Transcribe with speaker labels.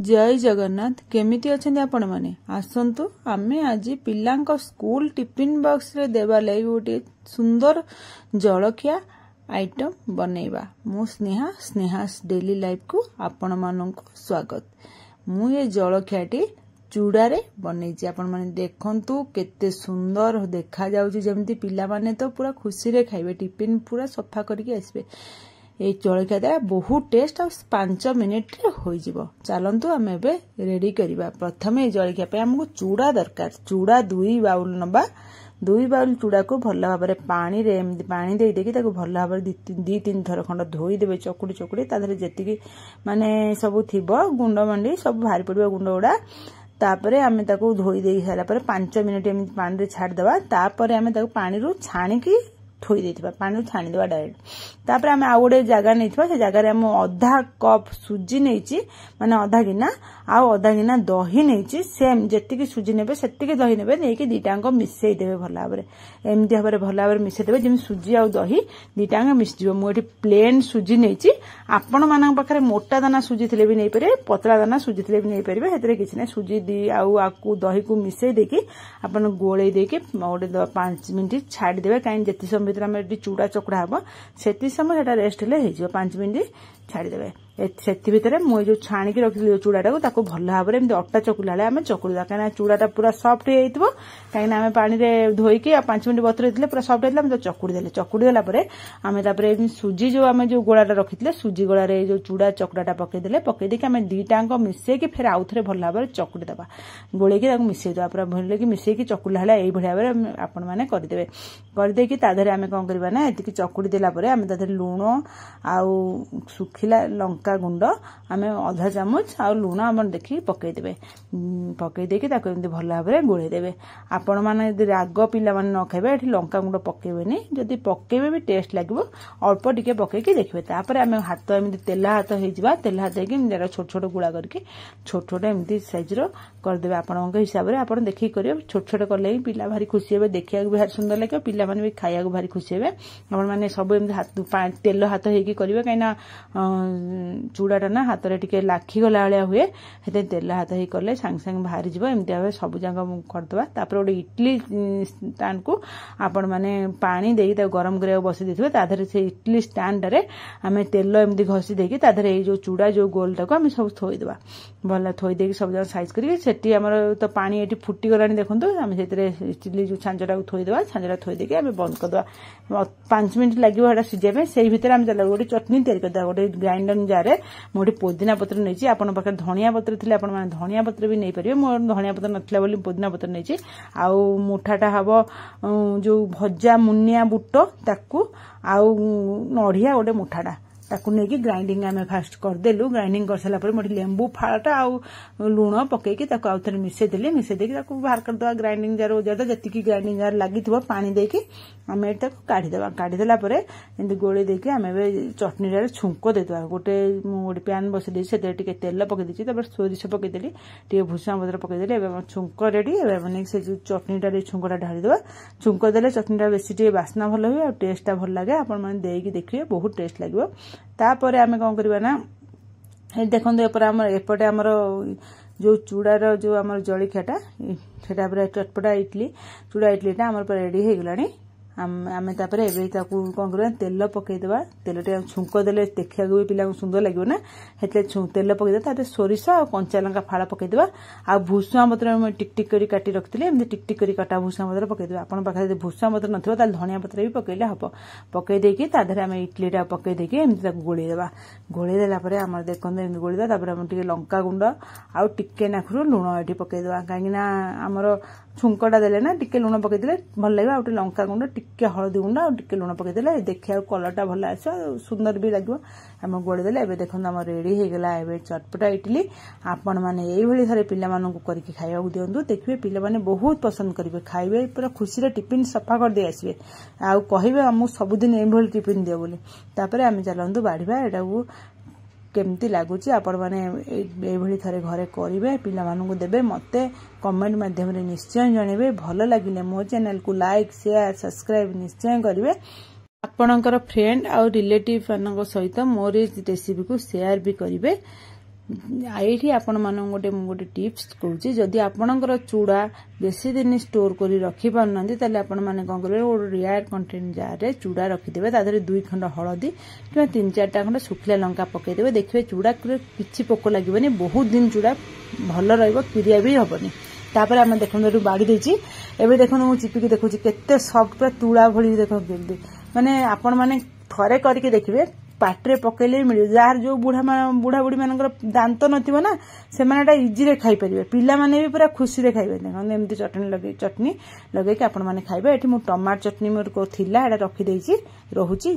Speaker 1: जय जगन्नाथ केमिति अछंती आपण माने आसंतु आमे आज पिलांक स्कूल टिफिन बॉक्स रे देबा लई गोटे सुंदर जलखिया आइटम बनैबा। मु स्नेहास डेली लाइफ को आपण मानक स्वागत। मु ये जलखियाटी चूड़ारे बनैछि। आपण माने देखंतु केते सुंदर देखा जाउछि, जेमति पिला माने तो पूरा खुशी रे खाइबे, टिफिन पूरा सफा करके आसबे। ये जलखिया द्वारा बहुत टेस्ट और 5 मिनिट रे होई जिवो। चलंतु आमे एबे रेडी करिबा। प्रथमे ये जलखिया पे हमको चूड़ा दरकार। चूड़ा 2 बाउल नबा। 2 बाउल चूड़ा को भल भाबरे पानी रे पानी दे देकी ताको भल भाबरे 2-3 थर खंड धोई देबे। चकुड़ी तादरे जेतिकी माने सब थिबो गुंड मंडी सब भारी पड़िबो गुंड उडा। तापरे आमे ताको धोई देई सारा पर 5 मिनिट एम पानी रे छाड़ देबा। तापरे आमे ताको पानी रो छाणी की थोई देथिबा, पानी छाणी देबा डायरेक्ट। तापर आमे आ गोटे जगह नैथिबा, से जगह रे हम आधा कप सुजी नैछि, माने आधा गिना आधा गिना दही नैछि। सेम जेतिकी सुजी नेबे सेतिकी दही नेबे, नेकी दीटांग मिसई देबे भल भाबरे। एमति भाबरे भल भाबरे मिसई देबे जेम सुजी आ दही दीटांग मिस जिवो। मु एठी प्लेन सुजी नैछि। आपण मानक पाखरे मोटा दाना सुजी थिले भी नै परिबे, पतला दाना सुजी थिले भी नै परिबे। हेतरे किछ नै सुजी दी आकु दही को मिसई देकी आपण गोळै देकी गोटे 5 मिनिट छाडी देबे। काई जेति समय भीतर हम चूड़ा चकुड़ा हम सेति समय सेटा रेस्ट ले हे 5 मिनिट छाड़ी देबे। सेति भीतर मु जो छाणी की रखिली चूड़ाटा को ताको भल भाबरे एमति अट्टा चकुला ले हमें चकुड़ा, काना चूड़ाटा पूरा सॉफ्ट हे जइतबो। काईना हमें पानी रे धोई के 5 मिनिट बतरे दिले पूरा सॉफ्ट हेतला। हम तो चकुड़ी देला परे हमें तापरे सुजी जो हमें जो गोलाटा रखितले सुजी गोला रे जो चूड़ा चकुड़ाटा पके देले, पके देके हमें दीटांग मिसई के फेर आउथरे भल भाबरे चकुड़ी देबा। गोळे के ताको मिसई देबा, पूरा भले के मिसई के चकुला हला एई भलिया भाबरे आपण माने कर देबे। कर देकी ताधरे हमें कोन करबा ना, एतिकी चकुड़ी देला परे हमें ताधरे लूण आउ सुखिला लंका गुंड आमे आधा चामच आ लूण हम देखि पकई देबे। पकई देकी ताको एमति भल भाबरे गोळे देबे। आपण माने यदि राग पिला माने न खाइबे एठी लंका गुंड पकेबेनी, जदि पकेबे भी टेस्ट लागबो। अल्प टिके पकई के देखबे। तापरे आमे हाथ एमति तेला हाथ हे जिबा। तेला हाथ हेकी जरा छोट छोट गुळा करके छोट एमति साइज रो कर देबे। आपनक हिसाब रे आपण देखि करियो। छोट करले पिला भारी खुशी हेबे, देखिया को भारी सुंदर लागियो, पिला माने भी खाइया को भारी खुशी हेबे। आपण माने सब एमति हाथ तेल हाथ हेकी करिवे, काइना चूड़ाटा ना हाथ रे टिके लाखी गला वाला हुए। हेते तेल हाथ हे करले सांग सांग बाहरी जिवो। एमति भाबे सब जांग कर दबा। तापर ओडे इडली स्टैंड को आपण माने पानी देई ता गरम करे बसी देथिबे। ताधरे से इडली स्टैंड रे हमें तेल एमति घसी देकी ताधरे ए जो चूड़ा जो गोलटा को हम सब थोई देबा। भला थोई देकी सब जांग साइज करी सेठी हमर तो पानी एठी फुटी गलानी देखंतु। हम सेतरे इडली जो छांजटा को थोई देबा। छांजटा थोई देकी हम बंद कर देबा। 5 मिनिट लागिवो हेटा सिजे पे। सेही भीतर हम चला गोटे चटनी तयार कर देबा। गोटे ग्राइंडर जार रे मोटी पुदीना पत्र नैछि। आपण पाखे धनिया पत्र थिले आपण माने धनिया पत्र भी नै परिबे। मोर धनिया पत्र नथिला बोली पुदीना पत्र नैछि। आउ मुठाटा हबो जो भजा मुनिया बुट ताकू आउ नढ़िया गोटे मुठाटा ताकू नेकी ग्राइंडिंग आमे फास्ट कर देलु। ग्राइंडिंग कर सला पर मोटी लेंबू फाळटा आउ लूण पकेकी ताकू आउथरे मिसे देले। मिसे देकी ताकू बाहर कर दवा। ग्राइंडिंग जार उजार जतिकी ग्राइंडिंग जार लागिथिबो पानी देकी आमे ताकू काढी देबा। काढी देला परे एंदी गोळी देकी आमे चटनी रे छुंको दे देबा। गोटे पैन बसे दे सेते टिके तेल पके दिछि। तापर सोरिष पके देली, टिके भुसा पत्र पके देले। एबे छुंको रेडी। एबे माने से चटनीटा रे छुंकोटा ढाली देबा। छुंको देले चटनीटा बेसी टिके बास्ना भल होय आ टेस्टटा भल लागे। आपण माने देकी देखिए बहुत टेस्ट लागबो। तापरे आमे कोन करबा ना, ए देखंदो एपर हमर एपटे हमर जो चूड़ार जो हमर जळखियाटा सेटा पूरा चटपटा इडली चूड़ा इडलीटा हमर पर रेडी हे गलानी। आमे तापरे एबे ताकू कोन करबा तेल पके देबा। तेलटे छुंको देले देखिया को पिला को सुंदर लागो ना। हेतले तेल पके देबा। ताते सोरिष आ कंचा लंका फाळा पके देबा। आ भुसा पत्र हम टिक टिक करी काटी रखतिले, एमते टिक टिक करी काटा भुसा पत्र पके देबा। आपण पाखा जे भुसा पत्र नथिबो ता धनिया पत्र भी पकेले हबो। पके देकी ताधरे हम इडलीटा पके देकी एमते ताकू गोळी देबा। गोळी देला परे हमर देखंदो एमते गोळी देबा। तापर हम टिके लंका गुंड आ टिके नाखरु लूण एठी पके देबा। कागिना हमर छुंकटा देले ना टिके लूण पके देले भल लागबा। आ लंका गुंड टिके हळदी गुंड आ टिके लूण पके देले देखिया कलरटा भल आसो, सुंदर भी लागबो। हम गोळी देले। एबे देखंदो हमर रेडी हे गेला एबे चटपटा इडली। आपण माने एई भली थरे पिला मानन को करके खाइबा दियंतु। देखिबे पिला माने बहुत पसंद करिवे, खाइबे पूरा खुशी रे टिफिन सफा कर दे आसीबे। आ कहिबे हम सब दिन एई भली टिफिन दियो बोली। तापरे हम चलंतु बाढिबा एटा को केमती लागुची। आपण माने एई भली थरे घरे करिवे, पिला मानन को देबे। मते कमेंट माध्यम रे निश्चय जणेबे। भलो लागिले मो चैनल को लाइक शेयर सब्सक्राइब निश्चय करिवे। आपणकर फ्रेंड आ रिलेटिव मानक सहित मोर रेसिपी को शेयर भी करिवे। ଏଇଠି ଆପଣ ମାନଙ୍କୁ गोटे टिप्स कहूँ जदि आपणकर चूड़ा बेसी दिन स्टोर कर रखी पारना ताले आपण माने कौन करेंगे गोटे रियर कंटेन जार चूड़ा रखिदेवे तादेह 2 खंड हलदी कि 3-4टा खंड सुखिला लंका पकईदेवे देखिए चूड़ा किसी पोक लगे बहुत दिन चूड़ा भल रिया भी हेनी तापर आम देखो बाड़ी देची एवं देखो मुझे चिपिकी देखुची केते सॉफ्ट पूरा तुला भली देख माने आपण माने थरे करके देखिए पाटे पकईले मिले जार जो बुढ़ा बुढ़ी मान दांत नथिबो ना से माने इजी रे खाई परिबे पिला माने भी पूरा खुशी रे खाइबे देखो एमती चटनी लगे कि आपण माने खाइबे एठी मु टमाटर चटनी मोर को थिला एटा रखी देछि रहूची।